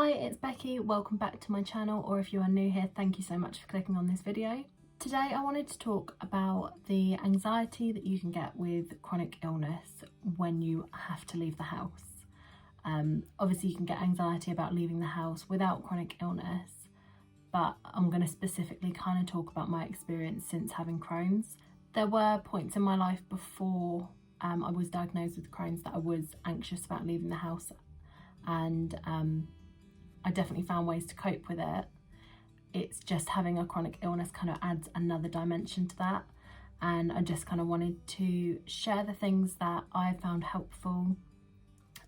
Hi, it's Becky. Welcome back to my channel, or if you are new here, thank you so much for clicking on this video. Today I wanted to talk about the anxiety that you can get with chronic illness when you have to leave the house. Obviously you can get anxiety about leaving the house without chronic illness, but I'm going to specifically kind of talk about my experience since having Crohn's. There were points in my life before I was diagnosed with Crohn's that I was anxious about leaving the house, and I definitely found ways to cope with it. It's just having a chronic illness kind of adds another dimension to that, and I just kind of wanted to share the things that I found helpful,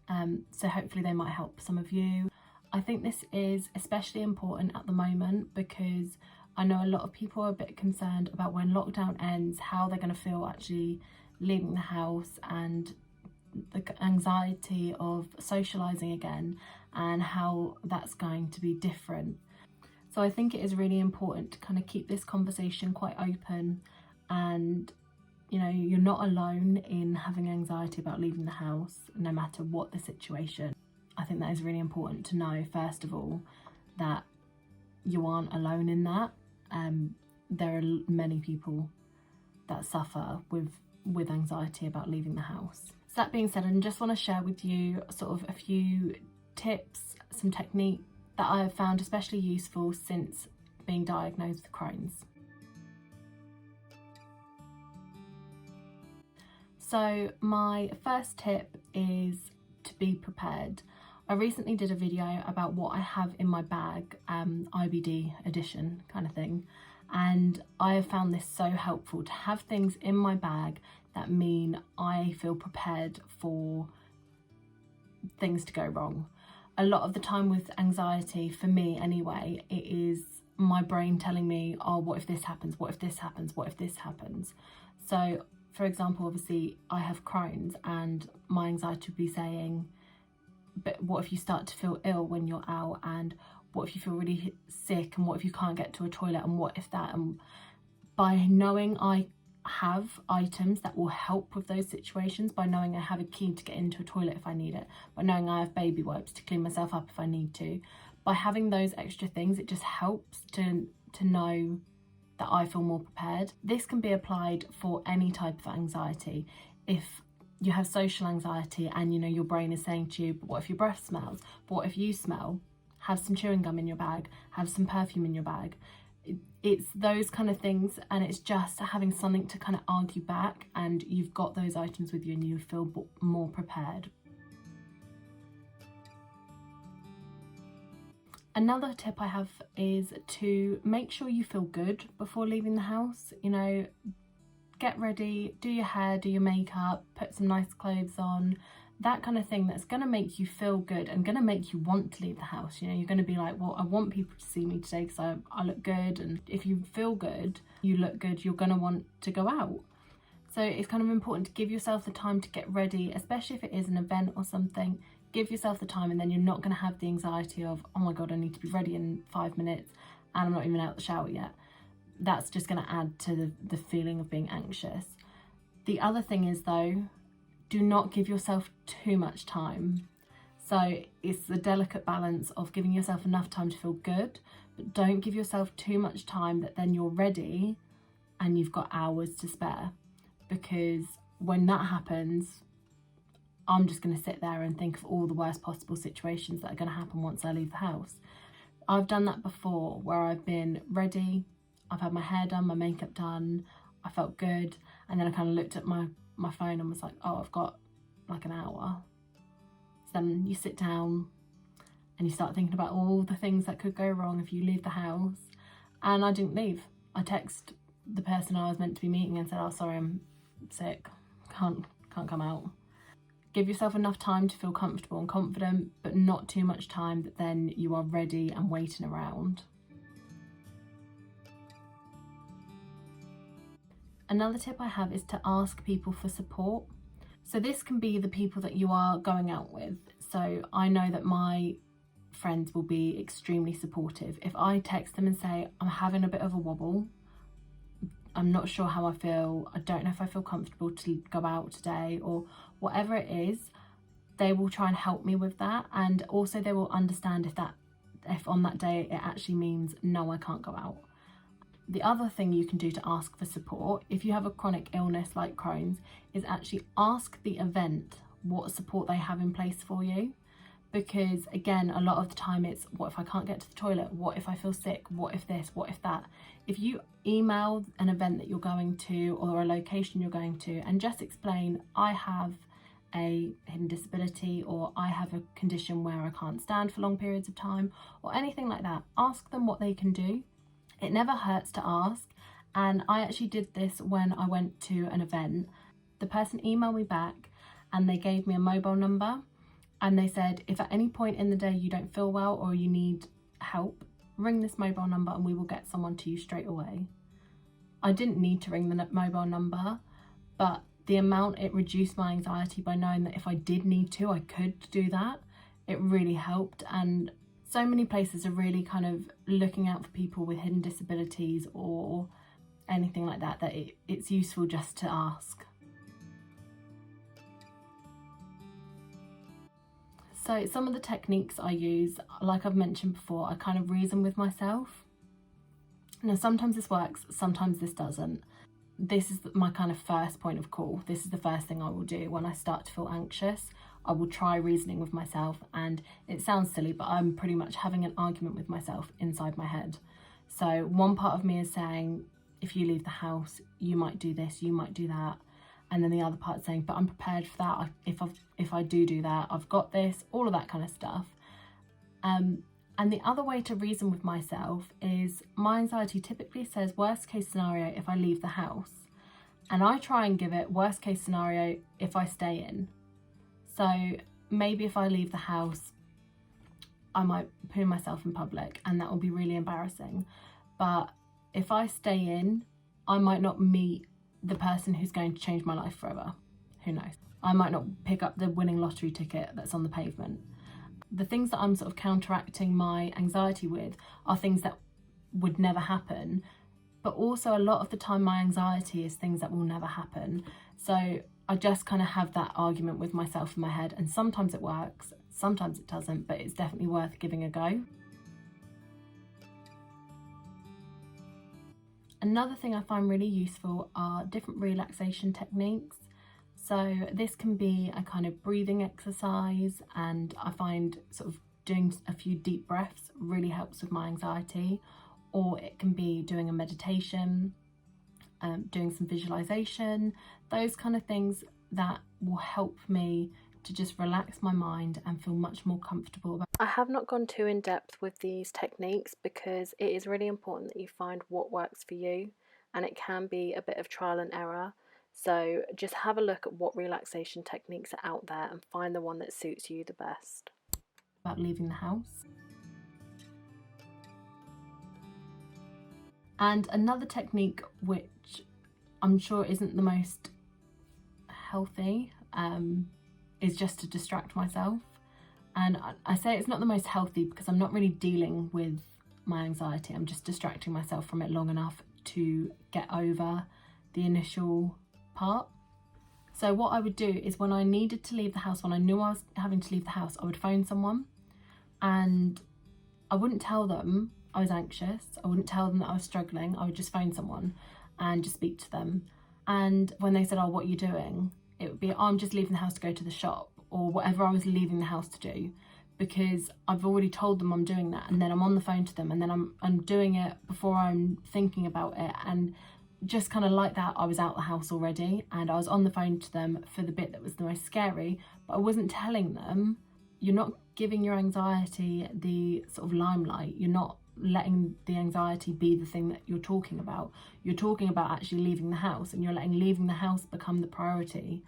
so hopefully they might help some of you. I think this is especially important at the moment because I know a lot of people are a bit concerned about when lockdown ends, how they're going to feel actually leaving the house, and the anxiety of socialising again and how that's going to be different. So I think it is really important to kind of keep this conversation quite open, and you know, you're not alone in having anxiety about leaving the house no matter what the situation. I think that is really important to know, first of all, that you aren't alone in that. There are many people that suffer with anxiety about leaving the house. So that being said, I just want to share with you sort of a few tips, some technique that I have found especially useful since being diagnosed with Crohn's. So my first tip is to be prepared. I recently did a video about what I have in my bag, IBD edition kind of thing, and I have found this so helpful to have things in my bag that mean I feel prepared for things to go wrong. A lot of the time with anxiety, for me anyway, it is my brain telling me, oh, what if this happens, what if this happens, what if this happens. So for example, obviously I have Crohn's, and my anxiety would be saying, but what if you start to feel ill when you're out, and what if you feel really sick, and what if you can't get to a toilet, and what if that. And by knowing I have items that will help with those situations, by knowing I have a key to get into a toilet if I need it, by knowing I have baby wipes to clean myself up if I need to, by having those extra things, it just helps to know that I feel more prepared. This can be applied for any type of anxiety. If you have social anxiety and you know your brain is saying to you, but what if your breath smells? But what if you smell? Have some chewing gum in your bag, have some perfume in your bag. It's those kind of things, and it's just having something to kind of argue back, and you've got those items with you and you feel more prepared. Another tip I have is to make sure you feel good before leaving the house. You know, get ready, do your hair, do your makeup, put some nice clothes on, that kind of thing that's going to make you feel good and going to make you want to leave the house. You know, you're going to be like, well, I want people to see me today because I look good, and if you feel good, you look good, you're going to want to go out. So it's kind of important to give yourself the time to get ready, especially if it is an event or something. Give yourself the time, and then you're not going to have the anxiety of, oh my god, I need to be ready in 5 minutes and I'm not even out the shower yet. That's just going to add to the feeling of being anxious. The other thing is though, do not give yourself too much time. So it's the delicate balance of giving yourself enough time to feel good, but don't give yourself too much time that then you're ready and you've got hours to spare, because when that happens, I'm just going to sit there and think of all the worst possible situations that are going to happen once I leave the house. I've done that before, where I've been ready, I've had my hair done, my makeup done, I felt good, and then I kind of looked at my phone and was like, oh, I've got like an hour. So then you sit down and you start thinking about all the things that could go wrong if you leave the house. And I didn't leave. I texted the person I was meant to be meeting and said, oh, sorry, I'm sick, can't come out. Give yourself enough time to feel comfortable and confident, but not too much time that then you are ready and waiting around. Another tip I have is to ask people for support. So this can be the people that you are going out with. So I know that my friends will be extremely supportive. If I text them and say, I'm having a bit of a wobble, I'm not sure how I feel, I don't know if I feel comfortable to go out today, or whatever it is, they will try and help me with that. And also they will understand if that if on that day it actually means no, I can't go out. The other thing you can do to ask for support, if you have a chronic illness like Crohn's, is actually ask the event what support they have in place for you. Because again, a lot of the time it's, what if I can't get to the toilet? What if I feel sick? What if this? What if that? If you email an event that you're going to or a location you're going to and just explain, I have a hidden disability, or I have a condition where I can't stand for long periods of time, or anything like that, ask them what they can do. It never hurts to ask. And I actually did this when I went to an event. The person emailed me back and they gave me a mobile number, and they said, if at any point in the day you don't feel well or you need help, ring this mobile number and we will get someone to you straight away. I didn't need to ring the mobile number, but the amount it reduced my anxiety by knowing that if I did need to, I could do that, it really helped. And so many places are really kind of looking out for people with hidden disabilities or anything like that, that it's useful just to ask. So some of the techniques I use, like I've mentioned before, I kind of reason with myself. Now sometimes this works, sometimes this doesn't. This is my kind of first point of call. This is the first thing I will do when I start to feel anxious. I will try reasoning with myself, and it sounds silly, but I'm pretty much having an argument with myself inside my head. So one part of me is saying, if you leave the house, you might do this, you might do that. And then the other part saying, but I'm prepared for that. If I do that, I've got this, all of that kind of stuff. And the other way to reason with myself is, my anxiety typically says worst case scenario if I leave the house. And I try and give it worst case scenario if I stay in. So maybe if I leave the house, I might poo myself in public and that will be really embarrassing. But if I stay in, I might not meet the person who's going to change my life forever. Who knows? I might not pick up the winning lottery ticket that's on the pavement. The things that I'm sort of counteracting my anxiety with are things that would never happen, but also a lot of the time my anxiety is things that will never happen. So I just kind of have that argument with myself in my head, and sometimes it works, sometimes it doesn't, but it's definitely worth giving a go. Another thing I find really useful are different relaxation techniques. So this can be a kind of breathing exercise, and I find sort of doing a few deep breaths really helps with my anxiety, or it can be doing a meditation, doing some visualization, those kind of things that will help me to just relax my mind and feel much more comfortable. I have not gone too in depth with these techniques because it is really important that you find what works for you, and it can be a bit of trial and error. So just have a look at what relaxation techniques are out there and find the one that suits you the best. About leaving the house. And another technique which I'm sure isn't the most healthy is just to distract myself. And I say it's not the most healthy because I'm not really dealing with my anxiety. I'm just distracting myself from it long enough to get over the initial part. So what I would do is, when I needed to leave the house, when I knew I was having to leave the house, I would phone someone, and I wouldn't tell them I was anxious. I wouldn't tell them that I was struggling. I would just phone someone and just speak to them. And when they said, oh, what are you doing? It would be, oh, I'm just leaving the house to go to the shop, or whatever I was leaving the house to do, because I've already told them I'm doing that, and then I'm on the phone to them, and then I'm doing it before I'm thinking about it. And just kind of like that, I was out the house already, and I was on the phone to them for the bit that was the most scary, but I wasn't telling them. You're not giving your anxiety the sort of limelight. You're not letting the anxiety be the thing that you're talking about. You're talking about actually leaving the house, and you're letting leaving the house become the priority.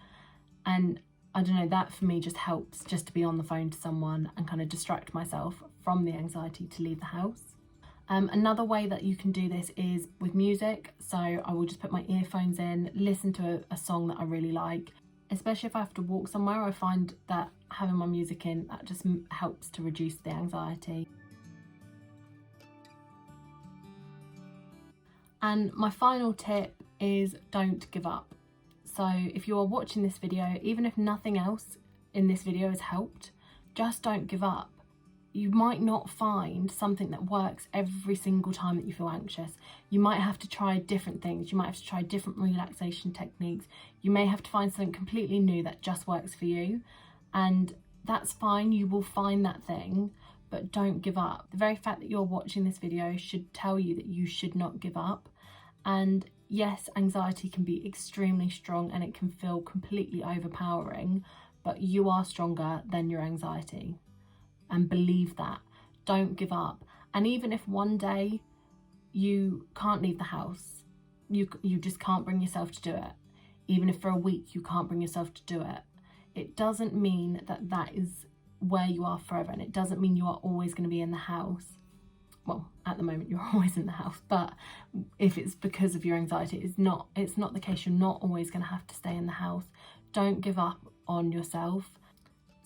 And I don't know, that for me just helps, just to be on the phone to someone and kind of distract myself from the anxiety to leave the house. Another way that you can do this is with music. So I will just put my earphones in, listen to a song that I really like. Especially if I have to walk somewhere, I find that having my music in, that just helps to reduce the anxiety. And my final tip is, don't give up. So if you are watching this video, even if nothing else in this video has helped, just don't give up. you might not find something that works every single time that you feel anxious. You might have to try different things. You might have to try different relaxation techniques. You may have to find something completely new that just works for you, and that's fine. You will find that thing, but don't give up. The very fact that you're watching this video should tell you that you should not give up. And yes, anxiety can be extremely strong and it can feel completely overpowering, but you are stronger than your anxiety. And believe that. Don't give up. And even if one day you can't leave the house, you just can't bring yourself to do it, even if for a week you can't bring yourself to do it, it doesn't mean that that is where you are forever, and it doesn't mean you are always going to be in the house. Well, at the moment you're always in the house, but if it's because of your anxiety, it's not the case. You're not always going to have to stay in the house. Don't give up on yourself.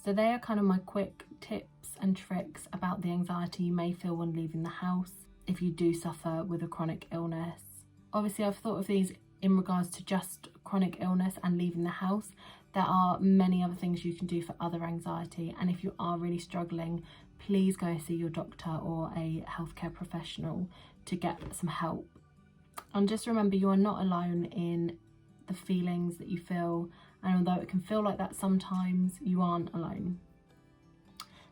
So they are kind of my quick tips and tricks about the anxiety you may feel when leaving the house if you do suffer with a chronic illness. Obviously, I've thought of these in regards to just chronic illness and leaving the house. There are many other things you can do for other anxiety, and if you are really struggling, please go see your doctor or a healthcare professional to get some help. And just remember, you are not alone in the feelings that you feel, and although it can feel like that sometimes, you aren't alone.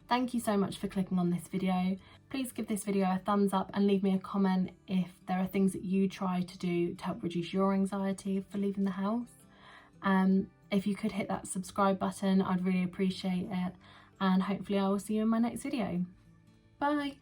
Thank you so much for clicking on this video. Please give this video a thumbs up and leave me a comment if there are things that you try to do to help reduce your anxiety for leaving the house. If you could hit that subscribe button, I'd really appreciate it, and hopefully I will see you in my next video. Bye!